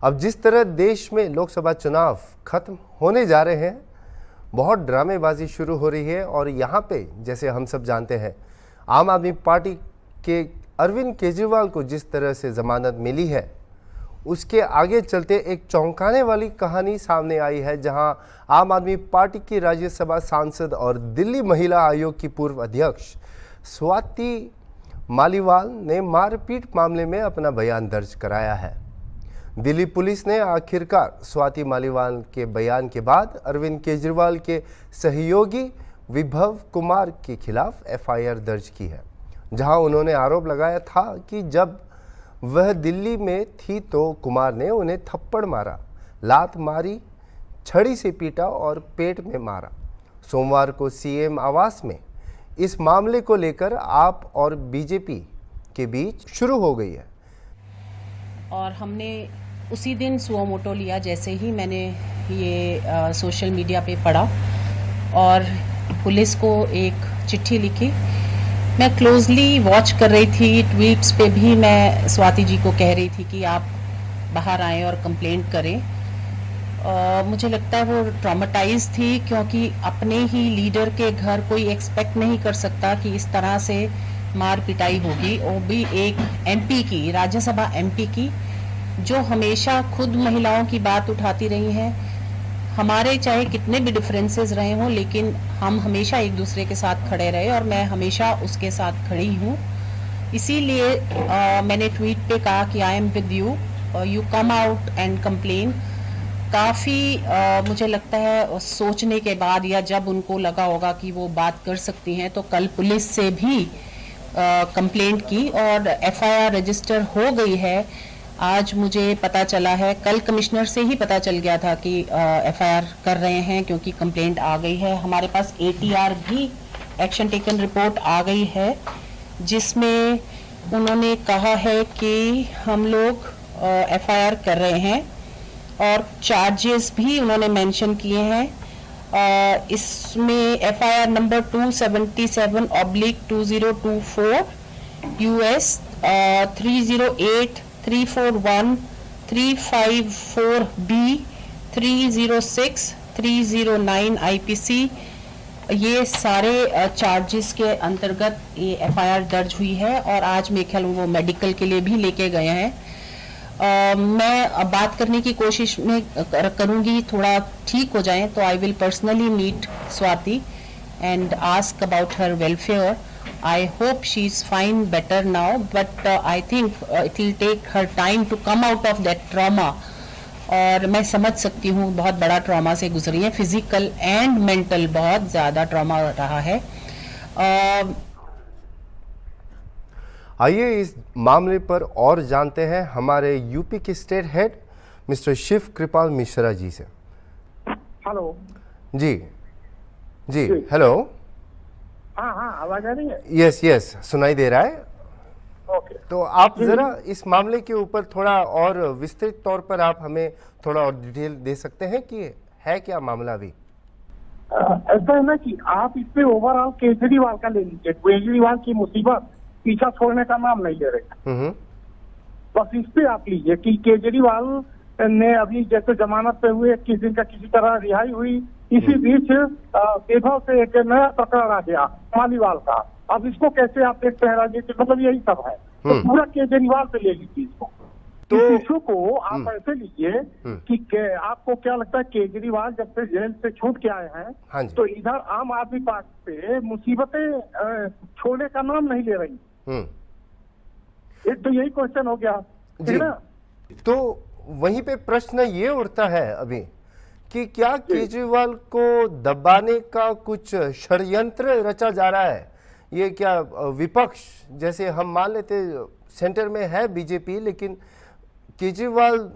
अब जिस तरह देश में लोकसभा चुनाव खत्म होने जा रहे हैं, बहुत ड्रामेबाजी शुरू हो रही है और यहाँ पे जैसे हम सब जानते हैं, आम आदमी पार्टी के अरविंद केजरीवाल को जिस तरह से जमानत मिली है, उसके आगे चलते एक चौंकाने वाली कहानी सामने आई है, जहां आम आदमी पार्टी की राज्यसभा सांसद और दिल्ली महिला आयोग की पूर्व अध्यक्ष स्वाति मालीवाल ने मारपीट मामले में अपना बयान दर्ज कराया है। दिल्ली पुलिस ने आखिरकार स्वाति मालीवाल के बयान के बाद अरविंद केजरीवाल के सहयोगी विभव कुमार के खिलाफ एफआईआर दर्ज की है, जहां उन्होंने आरोप लगाया था कि जब वह दिल्ली में थी तो कुमार ने उन्हें थप्पड़ मारा, लात मारी, छड़ी से पीटा और पेट में मारा। सोमवार को सीएम आवास में इस मामले को लेकर आप और बीजेपी के बीच शुरू हो गई है और हमने उसी दिन सुओ मोटो लिया जैसे ही मैंने ये सोशल मीडिया पे पढ़ा और पुलिस को एक चिट्ठी लिखी। मैं क्लोजली वॉच कर रही थी, ट्वीट्स पे भी मैं स्वाति जी को कह रही थी कि आप बाहर आएं और कंप्लेंट करें। मुझे लगता है वो ट्रॉमेटाइज थी, क्योंकि अपने ही लीडर के घर कोई एक्सपेक्ट नहीं कर सकता कि इस तरह से मार पिटाई होगी, वो भी एक एमपी की, राज्यसभा एमपी की, जो हमेशा खुद महिलाओं की बात उठाती रही हैं। हमारे चाहे कितने भी डिफरेंसेस रहे हों, लेकिन हम हमेशा एक दूसरे के साथ खड़े रहे और मैं हमेशा उसके साथ खड़ी हूँ। इसीलिए मैंने ट्वीट पे कहा कि I am with you, you come out and complain. काफ़ी मुझे लगता है सोचने के बाद, या जब उनको लगा होगा कि वो बात कर सकती हैं, तो कल पुलिस से भी कंप्लेंट की और एफआईआर रजिस्टर हो गई है। आज मुझे पता चला है, कल कमिश्नर से ही पता चल गया था कि एफआईआर कर रहे हैं, क्योंकि कंप्लेंट आ गई है। हमारे पास एटीआर भी, एक्शन टेकन रिपोर्ट आ गई है, जिसमें उन्होंने कहा है कि हम लोग एफआईआर कर रहे हैं और चार्जेस भी उन्होंने मेंशन किए हैं। इसमें FIR number 277/2024 US 308 341 354B 306 309 IPC, ये सारे चार्जेस के अंतर्गत ये एफआईआर दर्ज हुई है और आज मेरे ख्याल वो मेडिकल के लिए भी लेके गए हैं। मैं बात करने की कोशिश में करूंगी, थोड़ा ठीक हो जाएं तो I will personally meet Swati and ask about her welfare. I hope she is fine, better now, but I think it will take her time to come out of that trauma. और मैं समझ सकती हूँ बहुत बड़ा ट्रॉमा से गुजरी है, फिजिकल एंड मेंटल बहुत ज़्यादा ट्रॉमा रहा है। आइए इस मामले पर और जानते हैं हमारे यूपी के स्टेट हेड मिस्टर शिव कृपाल मिश्रा जी से। हेलो जी जी, हेलो। हाँ हाँ, आवाज आ रही है? यस यस, सुनाई दे रहा है। ओके, तो आप जरा इस मामले के ऊपर थोड़ा और विस्तृत तौर पर आप हमें थोड़ा और डिटेल दे सकते हैं कि है क्या मामला अभी? ऐसा है ना कि आप इस पे ओवरऑल केजरीवाल का ले लीजिए। केजरीवाल की मुसीबत पीछा छोड़ने का नाम नहीं ले रहे, बस इस पे आप लीजिए कि केजरीवाल ने अभी जैसे जमानत पे हुए 21 दिन का किसी तरह रिहाई हुई, इसी बीच विभव से एक नया प्रकरण आ गया मालीवाल का। अब इसको कैसे आप देखते हैं राजनीति, मतलब यही सब है। तो पूरा केजरीवाल पे ले लीजिए इसको। तो इस इशू को आप ऐसे लीजिए कि आपको क्या लगता है, केजरीवाल जब से जेल से छूट के आए हैं तो इधर आम आदमी पार्टी पे मुसीबतें छोड़ने का नाम नहीं ले रही। एक तो यही क्वेश्चन हो गया, है ना? तो वहीं पे प्रश्न ये उठता है अभी कि क्या केजरीवाल को दबाने का कुछ षड्यंत्र रचा जा रहा है? ये क्या विपक्ष, जैसे हम मान लेते सेंटर में है बीजेपी, लेकिन Kejriwal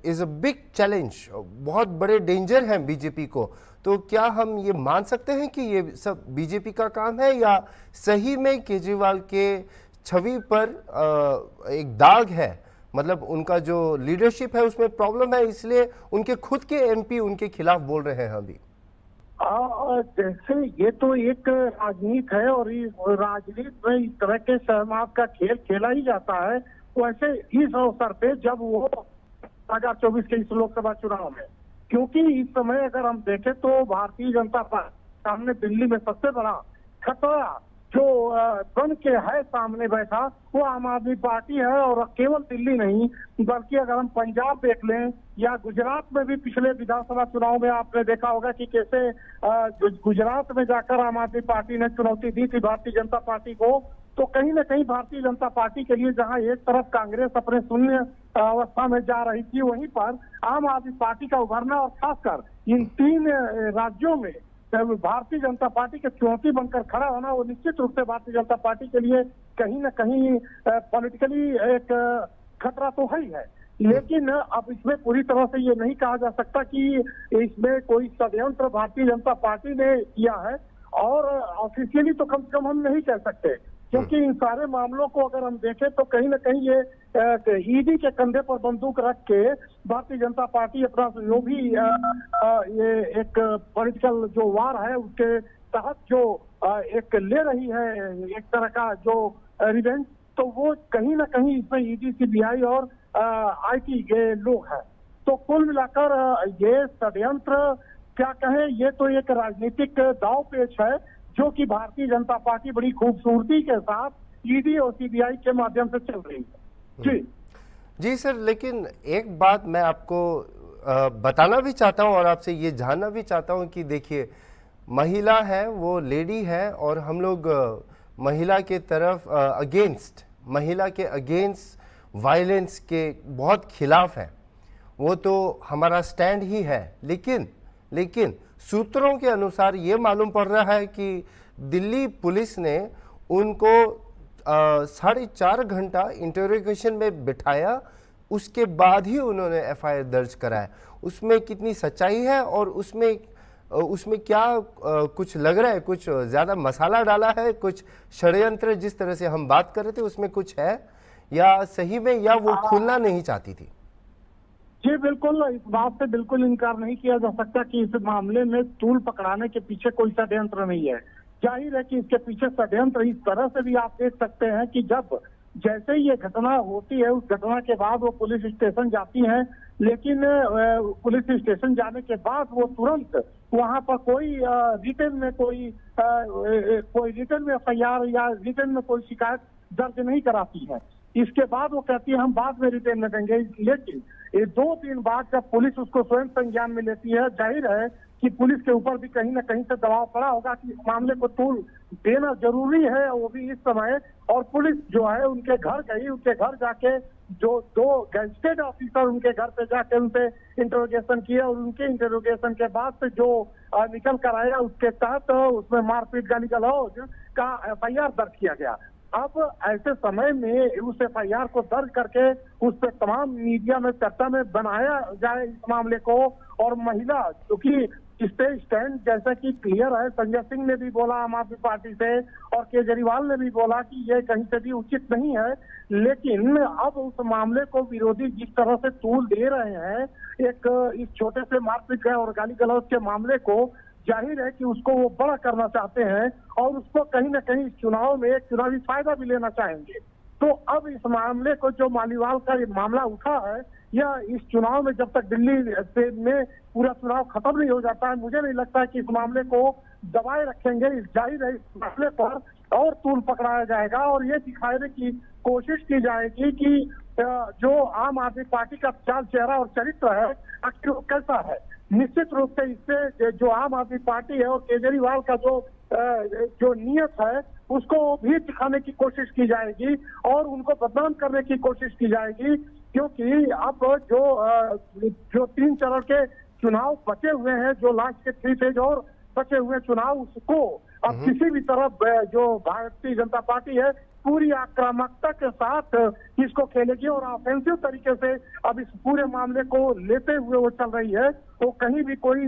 is a big challenge, बहुत बड़े डेंजर हैं बीजेपी को, तो क्या हम ये मान सकते हैं कि ये सब बीजेपी का काम है, या सही में केजरीवाल के छवि पर एक दाग है? मतलब उनका जो लीडरशिप है उसमें प्रॉब्लम है, इसलिए उनके खुद के एमपी उनके खिलाफ बोल रहे हैं अभी। जैसे ये तो एक राजनीति है और इस राजनीति में इस तरह के सहमत का खेल खेला ही जाता है। वैसे इस अवसर पे जब वो 2024 के इस लोकसभा चुनाव में। क्योंकि इस समय अगर हम देखें तो भारतीय जनता पार्टी सामने दिल्ली में सबसे बड़ा खतरा जो बन के है सामने बैठा वो आम आदमी पार्टी है। और केवल दिल्ली नहीं बल्कि अगर हम पंजाब देख लें या गुजरात में भी पिछले विधानसभा चुनाव में आपने देखा होगा कि कैसे गुजरात में जाकर आम आदमी पार्टी ने चुनौती दी थी भारतीय जनता पार्टी को। तो कहीं ना कहीं भारतीय जनता पार्टी के लिए जहां एक तरफ कांग्रेस अपने शून्य अवस्था में जा रही थी, वहीं पर आम आदमी पार्टी का उभरना और खासकर इन 3 राज्यों में भारतीय जनता पार्टी के चुनौती बनकर खड़ा होना वो निश्चित रूप से भारतीय जनता पार्टी के लिए कहीं ना कहीं पॉलिटिकली एक खतरा तो है ही है। लेकिन अब इसमें पूरी तरह से ये नहीं कहा जा सकता कि इसमें कोई षड्यंत्र भारतीय जनता पार्टी ने किया है, और ऑफिशियली तो कम से कम हम नहीं कह सकते, क्योंकि इन सारे मामलों को अगर हम देखें तो कहीं ना कहीं ये ईडी के कंधे पर बंदूक रख के भारतीय जनता पार्टी अपना जो भी ये एक पॉलिटिकल जो वार है उसके तहत जो एक ले रही है एक तरह का जो रिवेंज, तो वो कहीं ना कहीं इसमें ईडी, सीबीआई और आईटी के लोग हैं। तो कुल मिलाकर ये षड्यंत्र क्या कहें, ये तो एक राजनीतिक दांव पेच है जो कि भारतीय जनता पार्टी बड़ी खूबसूरती के साथ ईडी और सीबीआई के माध्यम से चल रही है। जी सर, लेकिन एक बात मैं आपको बताना भी चाहता हूं और आपसे ये जानना भी चाहता हूं कि देखिए, महिला है, वो लेडी है, और हम लोग महिला के तरफ महिला के अगेंस्ट वायलेंस के बहुत खिलाफ हैं, वो तो हमारा स्टैंड ही है। लेकिन सूत्रों के अनुसार ये मालूम पड़ रहा है कि दिल्ली पुलिस ने उनको 4.5 घंटा इंटरोगेशन में बिठाया, उसके बाद ही उन्होंने एफआईआर दर्ज कराया। उसमें कितनी सच्चाई है और उसमें क्या कुछ लग रहा है, कुछ ज़्यादा मसाला डाला है, कुछ षड्यंत्र जिस तरह से हम बात कर रहे थे उसमें कुछ है या सही में, या वो खुलना नहीं चाहती थी? जी बिल्कुल, इस बात से बिल्कुल इनकार नहीं किया जा सकता कि इस मामले में तूल पकड़ाने के पीछे कोई षड्यंत्र नहीं है। जाहिर है कि इसके पीछे षड्यंत्र इस तरह से भी आप देख सकते हैं कि जब जैसे ही ये घटना होती है उस घटना के बाद वो पुलिस स्टेशन जाती हैं, लेकिन पुलिस स्टेशन जाने के बाद वो तुरंत वहां पर कोई रिटर्न में एफआईआर या रिटर्न में कोई शिकायत दर्ज नहीं कराती है। इसके बाद वो कहती है हम बाद में रिटर्न में देंगे। लेकिन ये 2 दिन बाद जब पुलिस उसको स्वयं संज्ञान में लेती है, जाहिर है कि पुलिस के ऊपर भी कहीं ना कहीं से दबाव पड़ा होगा कि इस मामले को तूल देना जरूरी है, वो भी इस समय। और पुलिस जो है उनके घर गई, उनके घर जाके जो 2 गैजेटेड ऑफिसर उनके घर पे जाके उनसे इंटरोगेशन किया, और उनके इंटरोगेशन के बाद से जो निकल कर आया उसके तहत उसमें मारपीट गाली गलौज का एफआईआर दर्ज किया गया। अब ऐसे समय में उस एफआईआर को दर्ज करके उस पर तमाम मीडिया में चर्चा में बनाया जाए इस मामले को, और महिला क्योंकि इस पे स्टैंड जैसा कि क्लियर है, संजय सिंह ने भी बोला आम आदमी पार्टी से और केजरीवाल ने भी बोला कि ये कहीं से भी उचित नहीं है। लेकिन अब उस मामले को विरोधी जिस तरह से तूल दे रहे हैं, एक इस छोटे से मारपीट और गाली गलौज के मामले को, जाहिर है कि उसको वो बड़ा करना चाहते हैं और उसको कहीं ना कहीं इस चुनाव में एक चुनावी फायदा भी लेना चाहेंगे। तो अब इस मामले को जो मालीवाल का ये मामला उठा है, या इस चुनाव में जब तक दिल्ली से में पूरा चुनाव खत्म नहीं हो जाता है, मुझे नहीं लगता है कि इस मामले को दबाए रखेंगे। जाहिर है इस मामले पर और तूल पकड़ाया जाएगा और ये दिखाने की कोशिश की जाएगी कि जो आम आदमी पार्टी का चाल चेहरा और चरित्र है आखिर वो कैसा है। निश्चित रूप से इससे जो आम आदमी पार्टी है और केजरीवाल का जो नियत है उसको भी दिखाने की कोशिश की जाएगी और उनको बदनाम करने की कोशिश की जाएगी, क्योंकि अब जो 3 चरण के चुनाव बचे हुए हैं, जो लास्ट के 3 फेज और बचे हुए चुनाव, उसको अब किसी भी तरफ जो भारतीय जनता पार्टी है पूरी आक्रामकता के साथ इसको खेलेगी और ऑफेंसिव तरीके से अब इस पूरे मामले को लेते हुए वो चल रही है। तो कहीं भी कोई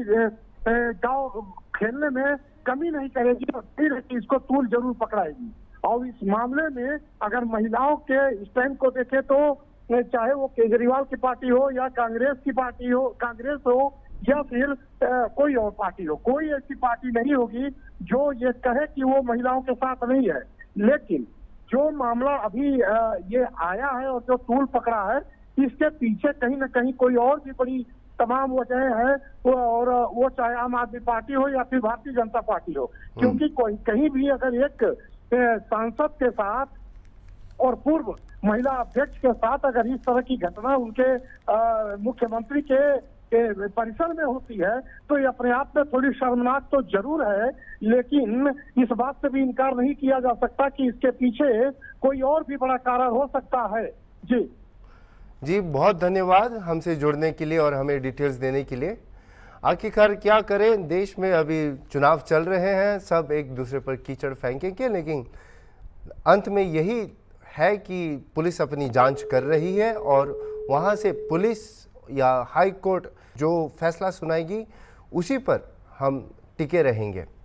दाव खेलने में कमी नहीं करेगी और फिर इसको तूल जरूर पकड़ाएगी। और इस मामले में अगर महिलाओं के स्टैंड को देखें तो चाहे वो केजरीवाल की पार्टी हो या कांग्रेस की पार्टी हो, कांग्रेस हो या फिर कोई और पार्टी हो, कोई ऐसी पार्टी नहीं होगी जो ये कहे कि वो महिलाओं के साथ नहीं है। लेकिन जो मामला अभी ये आया है और जो तूल पकड़ा है, इसके पीछे कहीं ना कहीं कोई और भी बड़ी तमाम वजह है, और वो चाहे आम आदमी पार्टी हो या फिर भारतीय जनता पार्टी हो। क्योंकि कोई कहीं भी अगर एक सांसद के साथ और पूर्व महिला अध्यक्ष के साथ अगर इस तरह की घटना उनके मुख्यमंत्री के परिसर में होती है तो ये अपने आप में थोड़ी शर्मनाक तो जरूर है, लेकिन इस बात से भी इनकार नहीं किया जा सकता कि इसके पीछे कोई और भी बड़ा कारण हो सकता है। जी बहुत धन्यवाद हमसे जुड़ने के लिए और हमें डिटेल्स देने के लिए। आखिरकार क्या करें, देश में अभी चुनाव चल रहे हैं, सब एक दूसरे पर कीचड़ फेंकेंगे, लेकिन अंत में यही है कि पुलिस अपनी जांच कर रही है और वहां से पुलिस या हाई कोर्ट जो फैसला सुनाएगी उसी पर हम टिके रहेंगे।